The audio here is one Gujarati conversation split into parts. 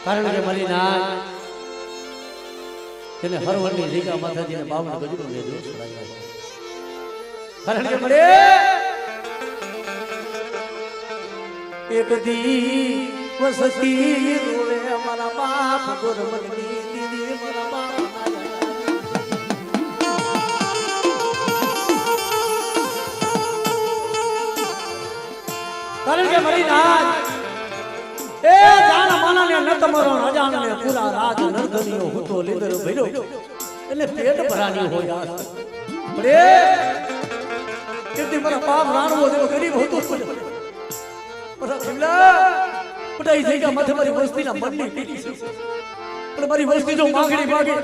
કારણ કે મારી નાય તેને હરવરની રીગા માતાજીને 52 ગજરો ને જોશ લાગ્યા કારણ કે મળે એક દી વસતી રોવે અમારા બાપ ગોરમની દીદી મારા બાપ કારણ કે મારી નાય એ જાન માનાને ન તમારો અજાણને પૂરા રાજ નરધણીઓ હતો લીધર ભર્યો એટલે પેટ ભરાની હોય આ બરે કેટલી મારા બાપ રાણવો જેવો ગરીબ હતો મારા ખીલા પટાઈ થઈ ગયા માથે મારી વસ્તીના મનની પીડી છે પણ મારી વસ્તી જો માંગણી માગે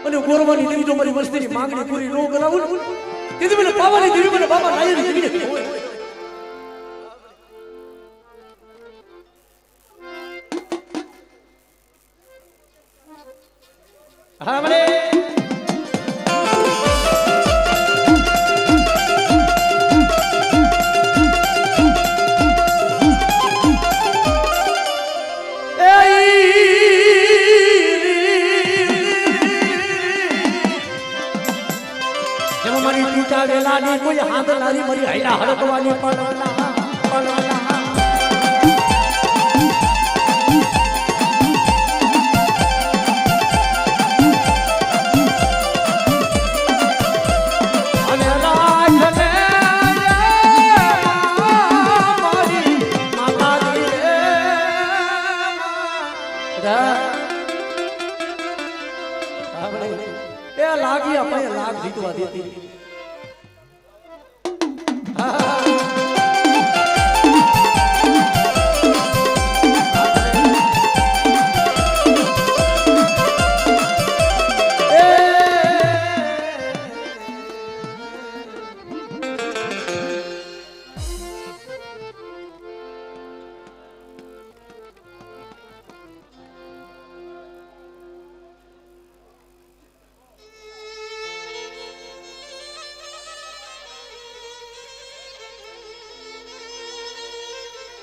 અને ગોરવાની દેવી જો મારી વસ્તીની માંગણી પૂરી ન કરાવું તેથી મને બાબાની દેવી મને બાબા લાયની દેવી હોય હા મને મારી ટૂટા વેલાની કોઈ હાથ લારી મારી હૈલા હડકવાની પડવાના લાગી આપણે લાગ જીતવા દેતી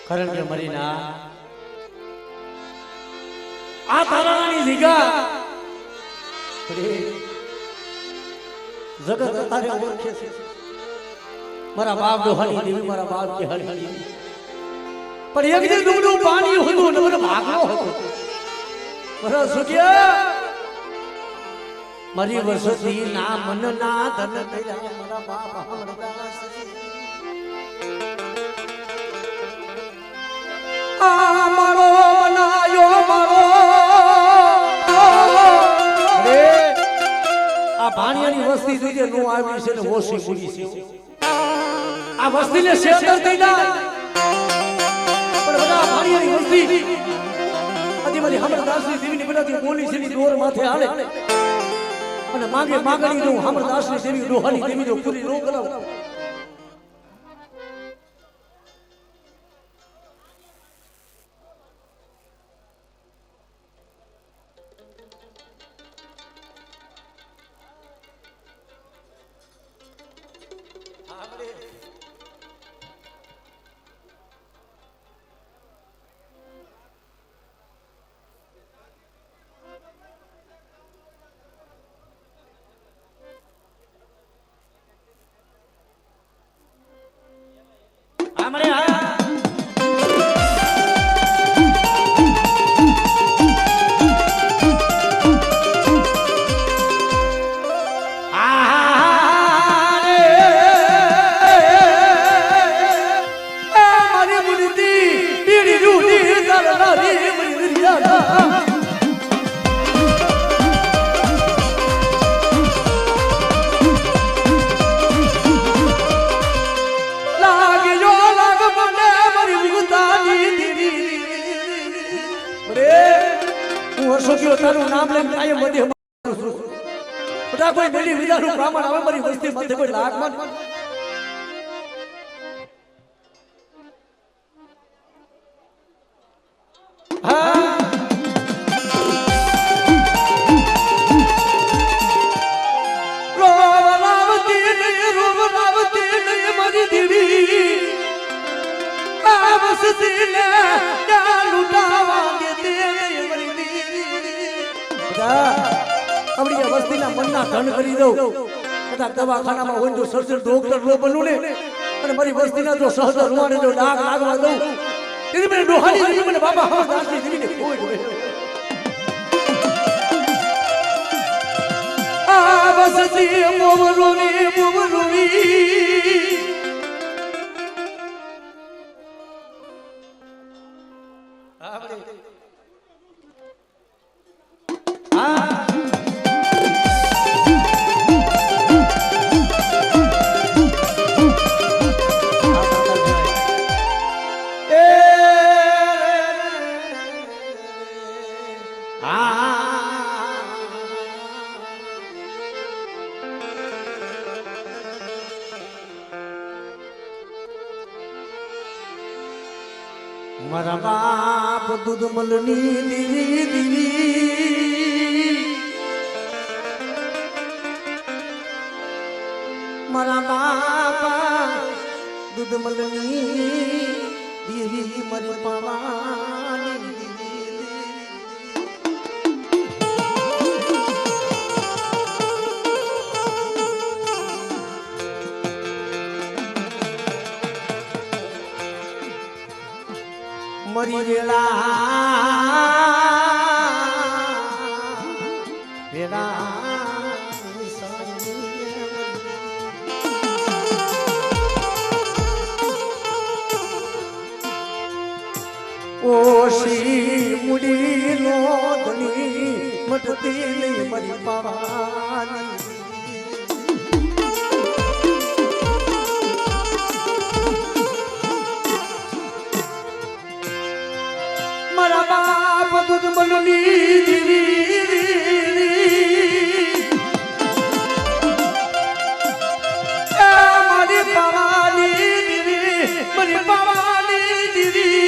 કારણ કે મારી ના આ તારાની દીગા જગત તારે ઓળખે છે મારા બાપ દોહાની દેવી મારા બાપ કે હળી પણ એક દિન ડૂબડું પાણી હતું ને મને ભાગનો હતો મારા સુખ્યા મારી વસતી ના મન ના ધન કર્યા મારા બાપ હમણાં મારો બનાયો મારો આ ભાણિયાની વસ્તી જોઈએ નો આવી છે ને ઓછી પૂરી છે આ વસ્તીને શેતર થઈ જાય પણ બધા ભાણિયાની વસ્તી આજી મારી હમરદાસની દેવીની બધાથી બોલી છે ની દોર માથે હાલે અને માંગે માંગણી નું હમરદાસની દેવી દોહાની દેવી જો પૂરી નો કરાવ हमरे તારું નામ લઈને કાયમ વધે બધા કોઈ બોલી વિદાનું પ્રમાણ આવે મારી વસ્તી માથે કોઈ લાગ માં હા રોવરાવતી મારી દેવી આ વસતી ને લૂટાવા દે આપણી વસ્તીના મનના ધન કરી દઉં કદાચ દવાખાનામાં હોય તો સર્જન ડોક્ટર નો બનવું ને અને મારી વસ્તીના જો સહજ રૂવાને જો ડાઘ લાગવા દઉં તેની મને ડોહાની મને બાબા હા દાસની જીવીને ખોઈ ગયો આ વસતી મોવરોની મારા બાપ દૂધ મલની દીવી દીવી મારા બાપા દૂધ મલની દીવી મારી પાવાની મરી વેળા ઓશી મુડી નો ધણી મટતી નહીં મરી પાવાની મારા બાપ દૂધ મલની દીવી મારી પાવાની દીવી મારી પાવાની દીવી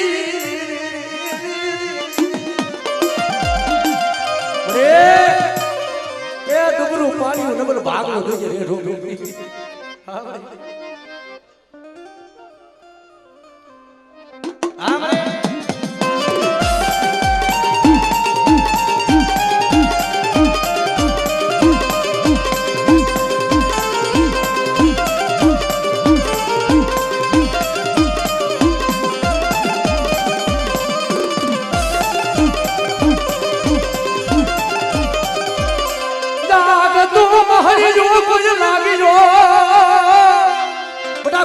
એ ડુબરું પાણી નબળ ભાગનું થઈ જાય રોગ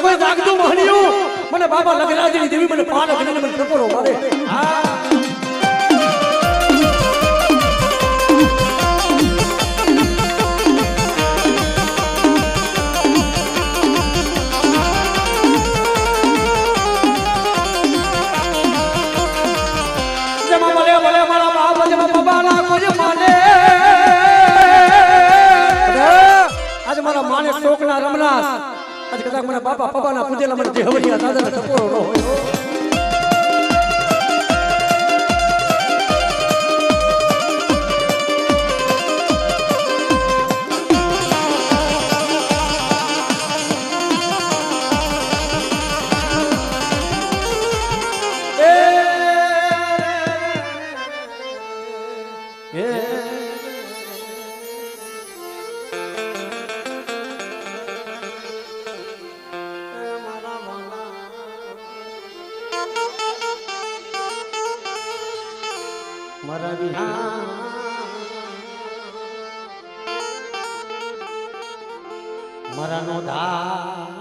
કોઈ જાગતું મહણિયું મને બાબા લગરાજની દેવી મને પાન કરીને મને ટપોરો મારે જમા મળે મળે મારા બાપ જમા બાબાના કોઈ માને આજ મારા માને ટોકના રમનાર આજ કદાચ મને બાપા પપ્પાના પૂજેલા મને જે હવરિયા દાદાના ટપોરો ન હોય મારા વિહા મારા નો ધા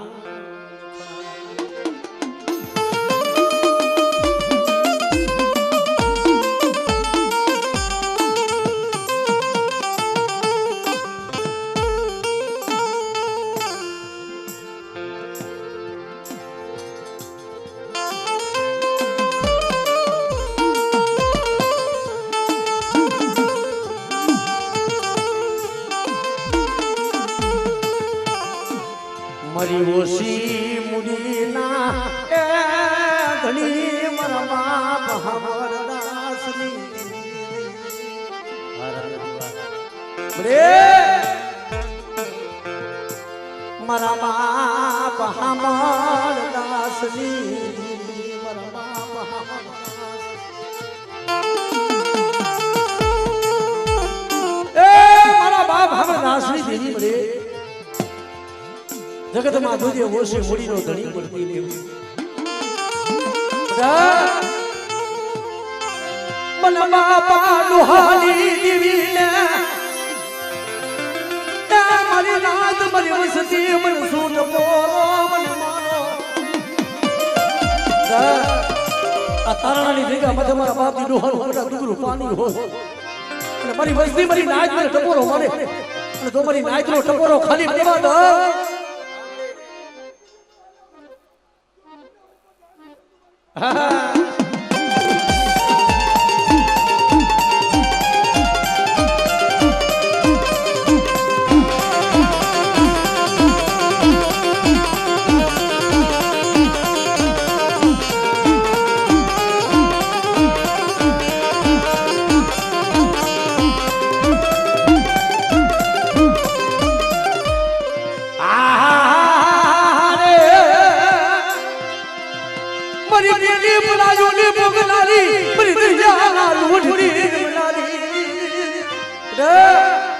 મારી ઓશી મુડીના એ ધણી મારા બાપ હમરદાસની મારા બાપ હમરદાસની મારા બાપ દાસની દેવી મળે જગતમાં દુજે ઓછી મૂડીનો ધણી મળતી લેવી મન બાપા દુહાની દેવીને મારી નાદ મારી વસતી મન સૂટ પોરો મન મારો આ તારણાની જગ્યા મધ્ય મારા બાપની દુહાનું મોટા દુગરું પાણી હોય અને મારી વસતી મારી નાદ મને ટપોરો મારે અને તો મારી નાદનો ટપોરો ખાલી દેવા દો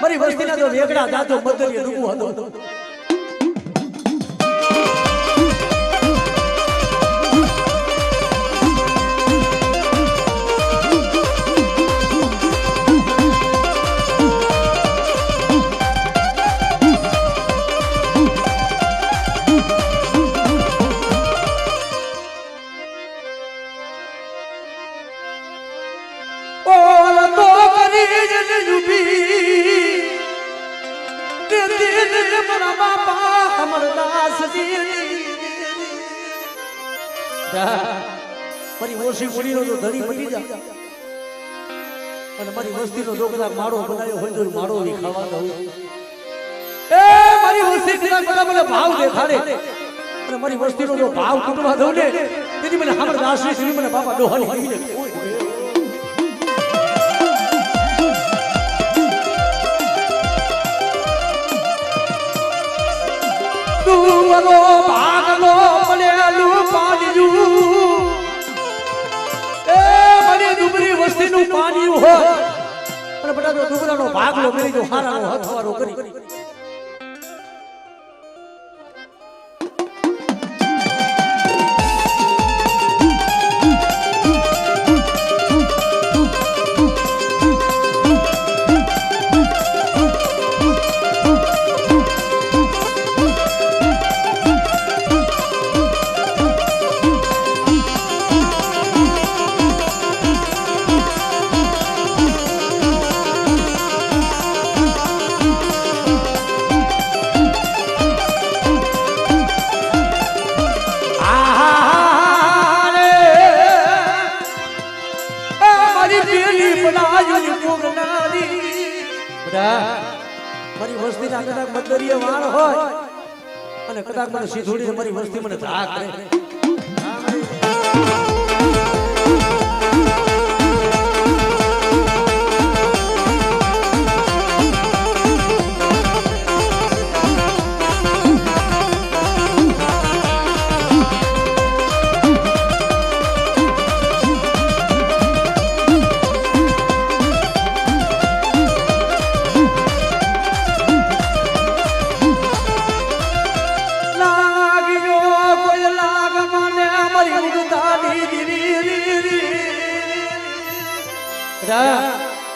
મારી વસ્તીના તો વેગડા દાતો બદલીએ ડૂબો હતો મારી ઓછી મૂડીનો તો ધણી મટી જા અને મારી વસ્તીનો જો કદાચ માળો બનાવ્યો હોય તો માળો ઈ ખાવા દઉં એ મારી વસ્તી કદાચ બધા મને ભાવ દેખાડે અને મારી વસ્તીનો જો ભાવ તૂટવા દઉં ને તેથી મને હામર દાસની શ્રી મને બાપા ડોહાની કહીને તુમરો ભાગલો પડેલું પાણીયું એ મને ડુબરી વસ્તીનું પાણીયું હોય અને બટા તો ડુબરાનો ભાગલો કરી જો હારાનો હથવારો કરી મારી વસ્તીના કદાચ મદરીય વાળ હોય અને કદાચ મને સીધોડી મારી વસ્તી મને ધા કરે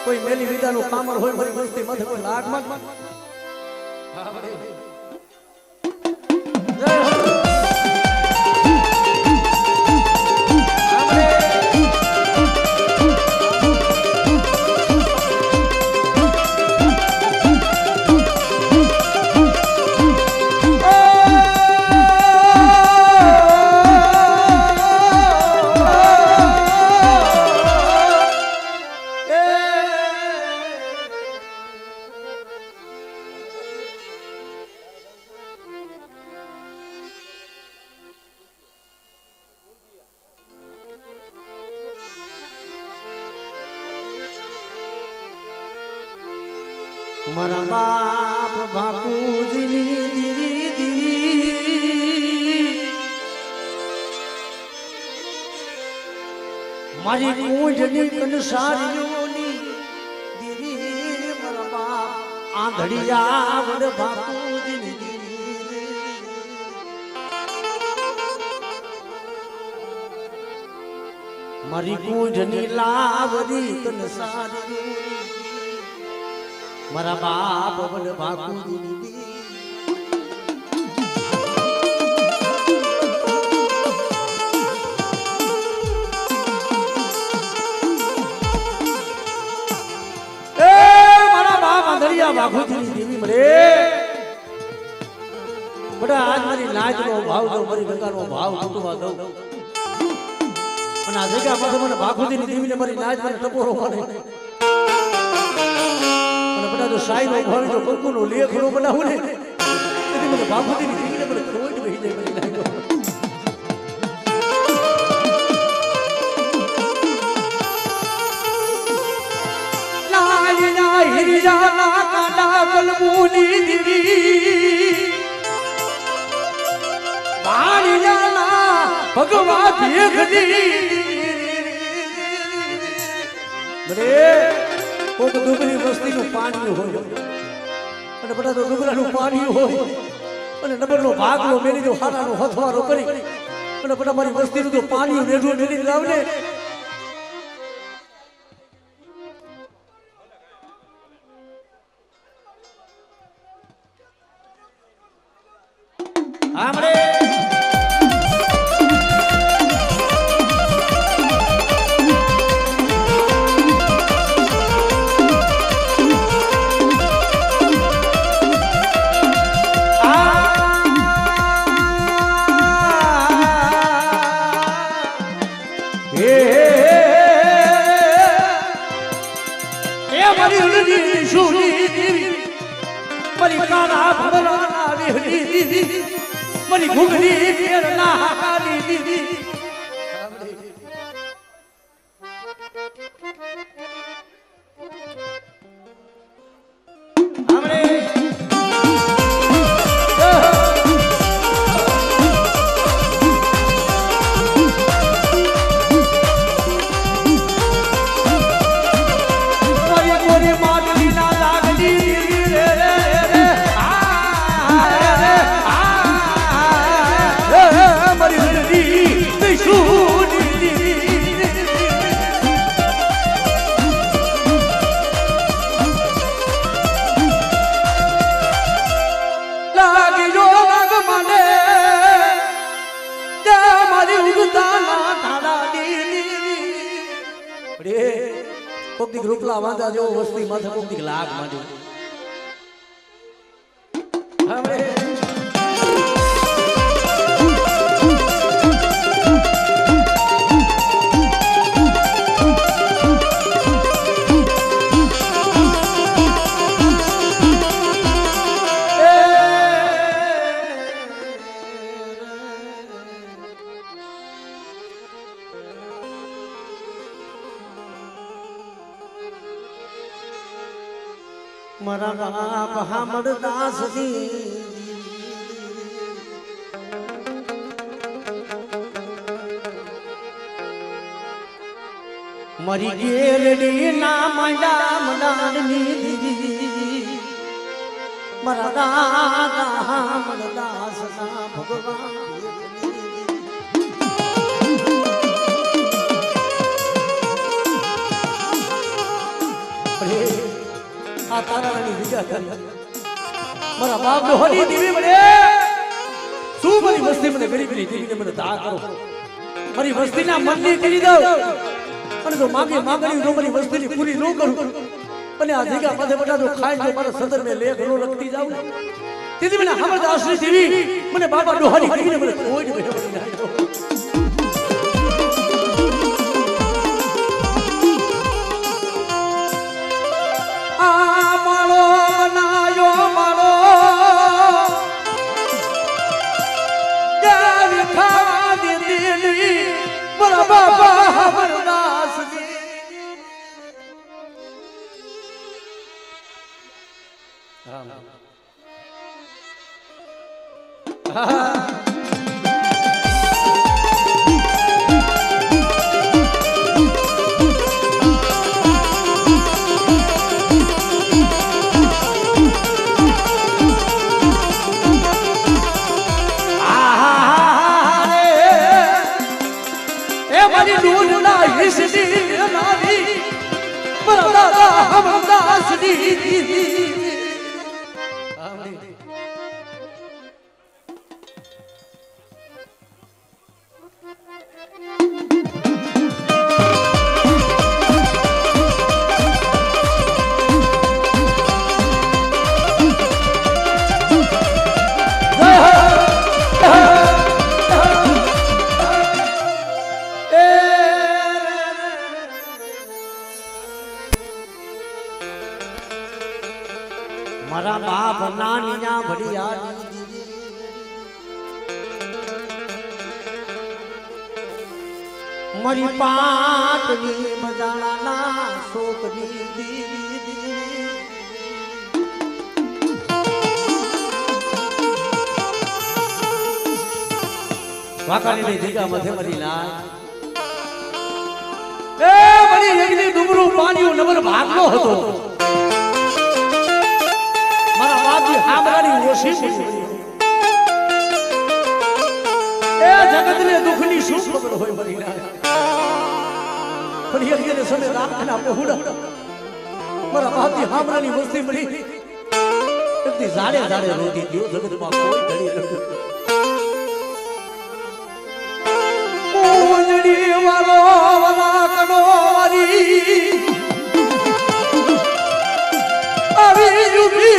કોઈ મેલી વિદાનું કામર હોય મારી વસ્તી માથે કોઈ લાગ માં મારા બાપ બાપુજીની દીરી દીરી મારી કુંડની કંસારીઓની દીરી મારા બાપ આંધળિયા વડ બાપુજી મારી કુંજની લાવરી તન સારી મારા બાપ વડ બાપુજી બાપુજી મળે બડા આજ મારી નાચનો ભાવ દો મારી ગંગાનો ભાવ તૂટવા દઉં અને આ જગ્યામાં મને બાપુજીની દેવીને મારી નાચ મને ટપોરો મળે અને બડા જો સાઈનો ભાવ જો કંકુનો લેખનો બનાવું ને તેથી મને બાપુજીની દેવીને મને ખોટ બેહી જાય મારી નાચનો હિરિયાના કાંડા કલમુની દીદી વાણિયાના ભગવા ભેગડી બરે કોક ડુંગરી વસ્તીનું પાણી હોય અને બધા તો ડુંગરાનું પાણી હોય અને નંબરનો ભાગલો મેલી જો હારાનો હથવારો કરી અને બધા મારી વસ્તીનું તો પાણી રેઢું મેલી લાવને हमरे मरी घुगरी फेर नाली दीदी हमरे मरी गोरी माडली ना लागली रे કોકની ગ્રુપલા વાંધા જેવો વસ્તી માથે કોકની લાગ માંડ્યો હવે मरा बाप हमर दास जी मरी गेरडी ना मंडा मंडानी दीदी मरा दादा हमर दास ना भगवान आ तारा रानी विजय मारा बाप नो हनी देवी बने શું મારી વસ્તી મને ગરીબની દેવીને મને દા કરો મારી વસ્તીના મનની કરી દો અને જો માગી માંગણી જો મારી વસ્તીની પૂરી ન કરું અને આ જગ્યા માથે બટા જો ખાઈ જો મારા સદર મે લેખ નો લખતી જાવ તેથી મને હમર દાસરી દેવી મને બાબા ડોહાની કરીને મને કોઈ જ બેઠો નાખ્યો આ માળો બનાયો માળો बाबा हमरदास जी મારા બાપ નાની ભડિયા મારી પાટની મજાના છોકરી વાકાની જગ્યા મધે મરી લાય એ મારી એકની ડુંગરું પાણીઓ નવર ભાગનો હતો મારા બાપજી હામરાની ઓછી એ જગતને દુઃખની શું ખબર હોય મરી લાય પણ એક સમય રાતના પહોળા મારા બાપજી હામરાની વસ્તી મળી એટલી જાડે જાડે રોતી ગયો જગતમાં કોઈ ધડી નથી ઓજડી વાલો વાલા કનો વારી આવી ઉભી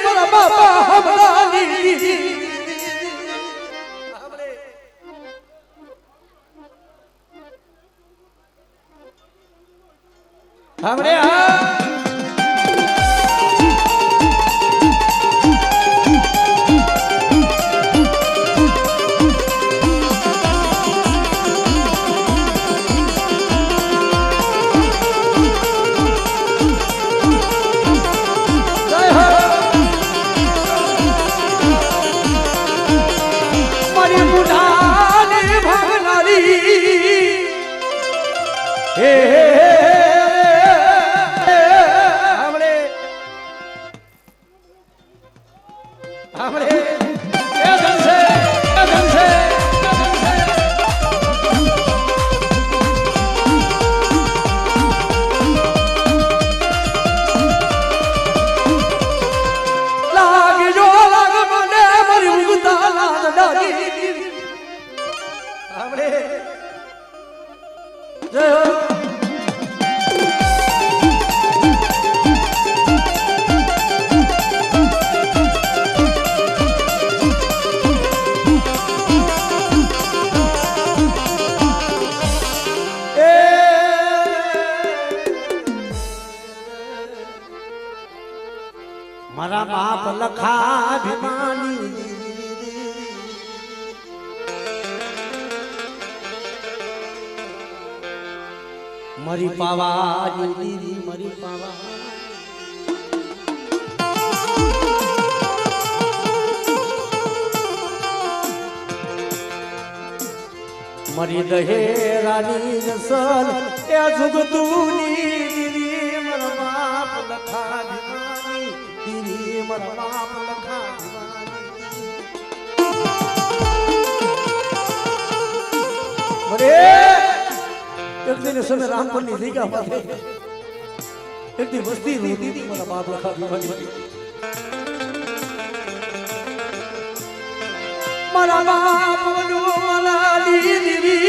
મારા બાપા હામરાની हमरे मारी बुढ़ाने भागनारी हे मारा बाप लखा भिमानी मरी पावा दीदी मरी पावा मरी दहे रानी नसल या जुगतूनी दीदी मारा बाप लखा भिमानी दीदी मारा बाप लखा मरे एक दिन समय रामपुर ની જગ્યા પાસે એક દી વસ્તી રોતી હતી મારા બાપ લખા भिमानी મારા બાપ વડો મલાલી દીદી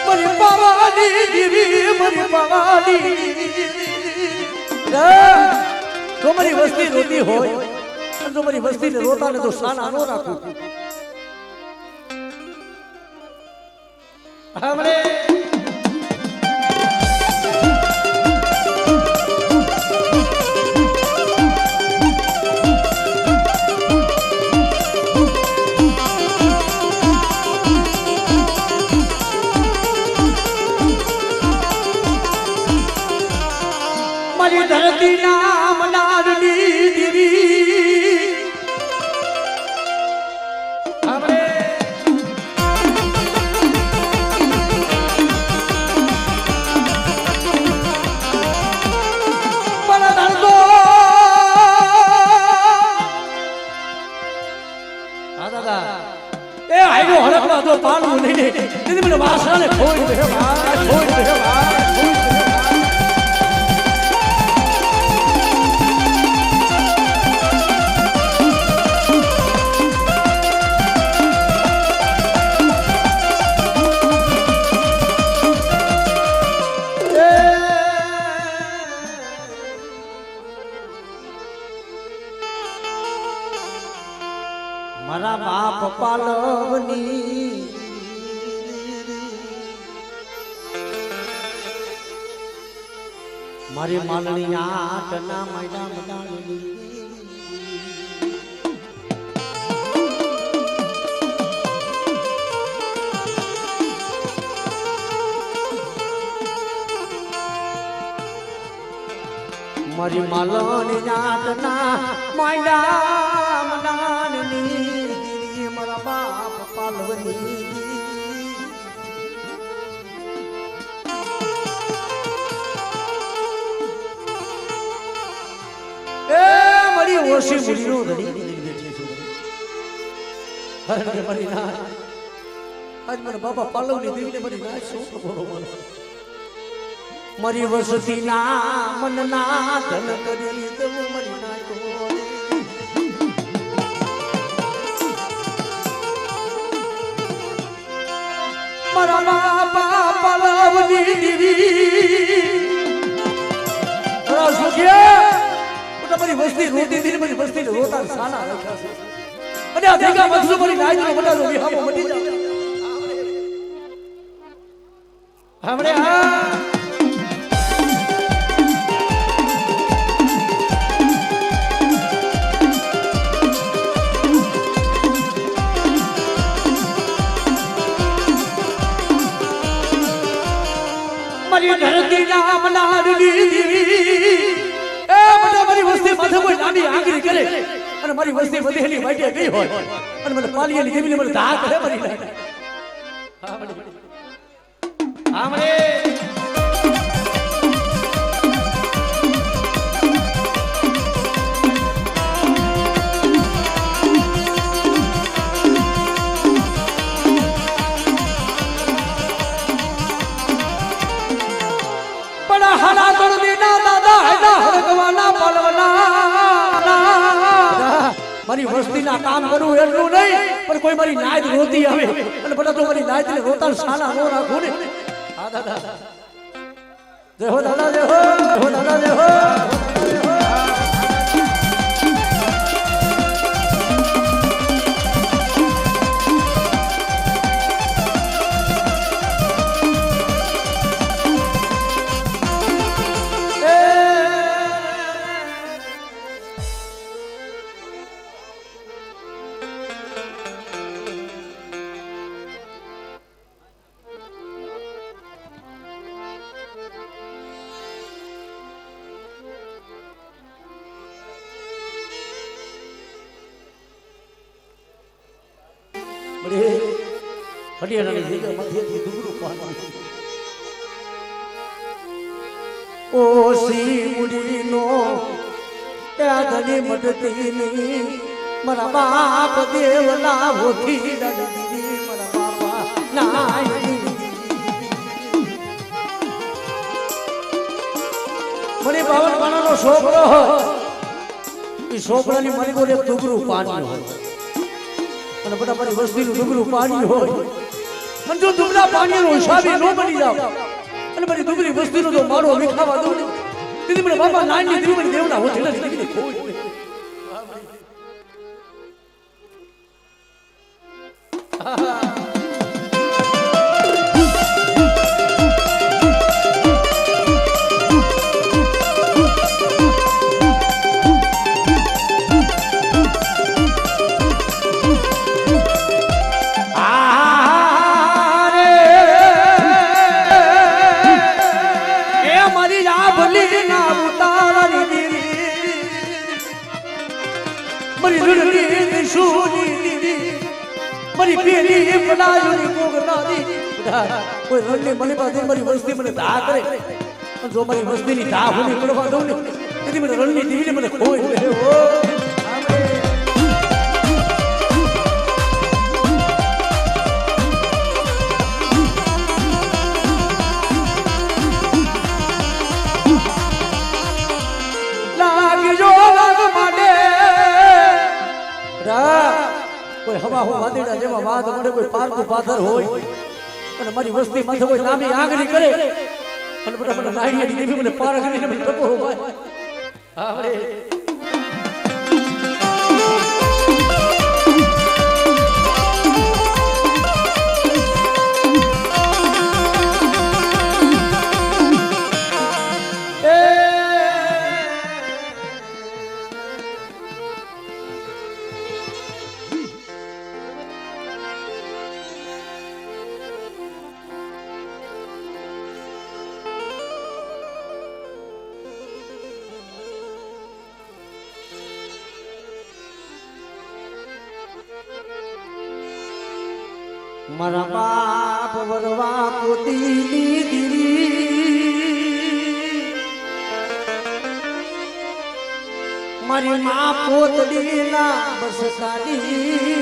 મરી પાવાની દીદી મરી પાવાની તો મારી વસ્તી રોતી હોય અને જો મારી વસ્તીને રોતા ને તો સાના નો રાખું हमरे मरी धरती नाम नारनी दीदी हमरे ए आइगो हड़कड़ा तो पालू नहीं दे दीदी मैंने वासना ने खोई दे भाई खोई दे भाई મારા બાપ પાલવની મારી માલણી આટના મૈડા મડાણી મારી માલણી આટના મૈડા મડાણી મારા બાપ પાલવની ઓછી મુડીનો ધણી બેઠી છું હરે મારી ના આજ મને બાપા પાલવની દેવીને મારી ના શું ખબર મને મારી વસતી ના મન ના ધન કરી દઉં મારી ના તો મારા બાપા પાલવની દેવી સુખિયા મારી વસ્તી રોતી દીને મારી વસ્તી રોતા સાના રાખ્યા છે અને આ દેગા મધુ મારી નાઈનો બટારો વિહામો મટી જાવ हमरे मरी धरती नाम नारली મારી વસ્તી માથે કોઈ નાની આંગળી કરે અને મારી વસ્તી વધેલી વાટે ગઈ હોય અને મને પાલીએલી દેવીને મને ધા કરે મારી આમરે બડા હલા કર દેના દાદા હેડા હરગવાના મારી વસ્તીના કામ કરું એટલું નહીં પણ કોઈ મારી નાયત રોતી આવે અને બધા તો મારી નાયત ને રોતા સાલા નો રાખું ને હા દાદા જય હો દાદા જય હો દાદા જય હો બડે હડિયાણાની જગ્યા મધ્યથી ડુંગરું પાણી ઓસી મુડીનો ધની મડતી નહીં મારા બાપ દેવલા હોથી દીદી મારા બાપા નાય મને 52 પાણાનો છોકરો એ છોકરાની મારી બોલે ડુંગરું પાણી હોય અને બધા મારી વસ્તીનું ડુંગરું પાણી હોય મને જો ડુંગરા પાણીનો હિસાબે ન બની જાવ અને મારી ડુંગરી વસ્તીનો તો મારો વિખાવા દઉં ને દીદી મને બાપા નાની દીદી મને દેવના હોઠેલા દીદી કોઈ મારી પેલી બનાયુની કોગનાદી કોઈ રણની મને પાસે મારી વસ્તી મને ધા કરે જો મારી વસ્તીની ધા હોની પડવા દઉં ને તેથી મને રણની દીવીને મને ખોઈ ઓ લાગજો લાગ માટે કોઈ હવા હો વાદળા જેવા વાદ મળે કોઈ પારકું પાથર હોય અને મારી વસ્તી માથે કોઈ લાંબી આંગળી કરે અને બધા મને નાળિયેરી દેવી મને પાર કરીને મને ટપો હોય હા રે મારા બાપ વરવા પોતીની દીરી મારી માં પોતડીના બસ કાઢી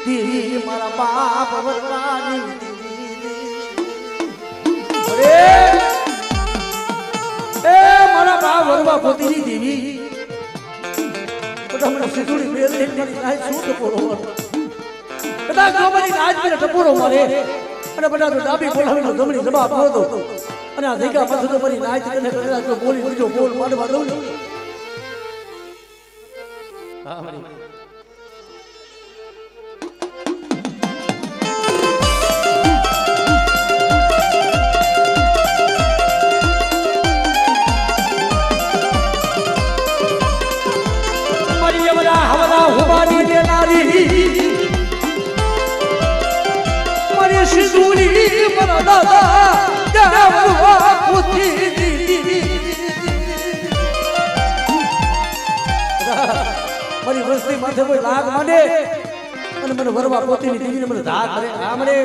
દીરી મારા બાપ વરવાની એ મારા બાપ વરવા પોતીની દીરી મને સિંદૂરી મેલ દે મારી નાય શું ટપોરો કદાચ જો મારી નાય મેરે ટપોરો મારે અને બધા તો ડાબી બોલાવીનો જમણી જવાબ દો અને આ ધીકા પાછો તો મારી નાય તને કદાચ જો બોલી બીજો બોલ માંડવા દઉં ને હા મારી મારી વસ્તી માથે કોઈ લાગ માંડે અને મને વરવા પોતીની દીવીને મને ધા કરે આ મને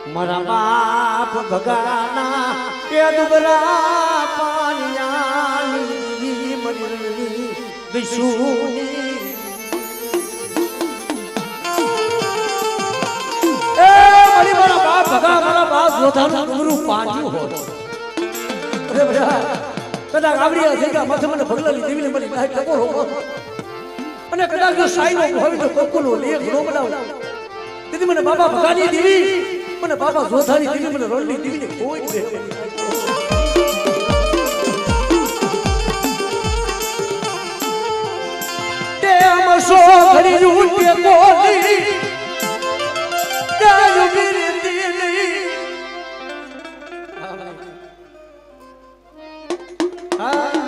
મારા બાપ ભગાના કે દુબરા પાનિયાની મરણી દિશુની એ મારા બાપ ભગા મારા બાપ જોધાનું દુબરું પાન્યું હો અરે બડા કદાચ આવડી હશે કે માથે મને ભગલાની દેવીને મળી નાય ટકોર હો અને કદાચ જો સાઈનો હોય તો કોકુનો લેખ નો બનાવ તેથી મને બાબા ભગાની દેવી મને બાબા જોધાની દીવી મને રણની દીવીને કોઈ દે તે અમસો ઘડી રૂટે બોલી કાયો મેરે દિલી હા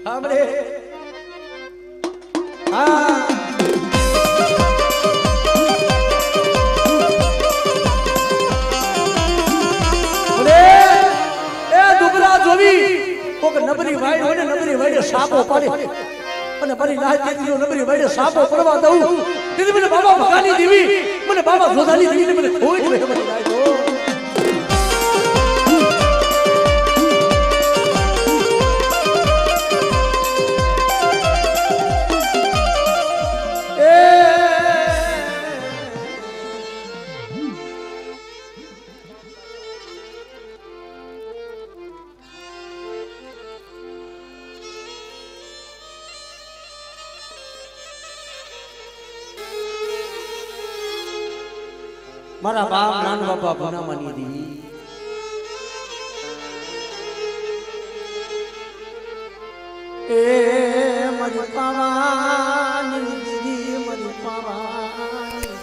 हमरे हाँ दुबरा जोवी कोक नबरी वाई होने नबरी वाई सापो पाड़े અને મારી લાજ દીકરીઓ નબરી વાડે સાપો પડવા દઉં તેથી મને બાબા ભગાની દેવી મને બાબા જોધાની દેવીને મને કોઈ જ મને લાગ્યો મારા બાપ નાન બાપા ભના માની દી એ મારી પાવાની દીદી મારી પાવાની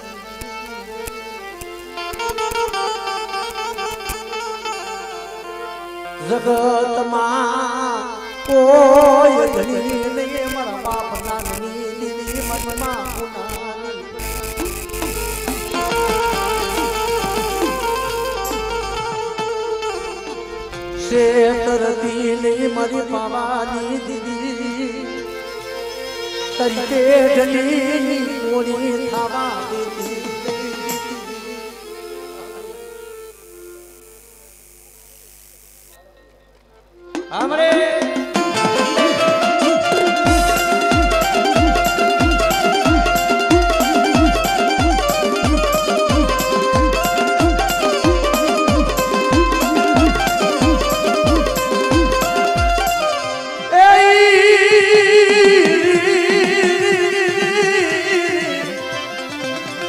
જગતમાં કોઈ ધણી નહીં મારા બાપ નાની દીદી મારી માં પુનાની શેતરતી નહીં મારી પાવાની દીદી તરીકે ઢલીની કોણી થવા દીધી हमरे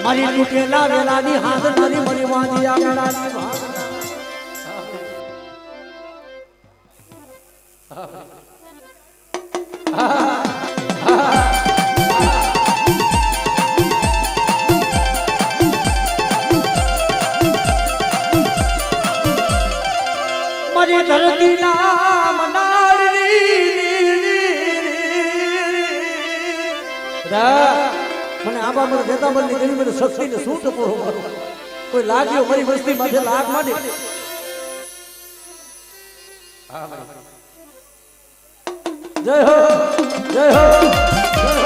મારી તૂટેલા વેલાની હાથ મારી મરી વાંધી આંગણાની ભાગ મારી ધરતીના મનાળની મને આબા મને દેતા મને એવી મને શક્તિને શું ટપો કોઈ લાગ્યો મારી વસ્તી માથે લાગ માંડે જય હો જય હો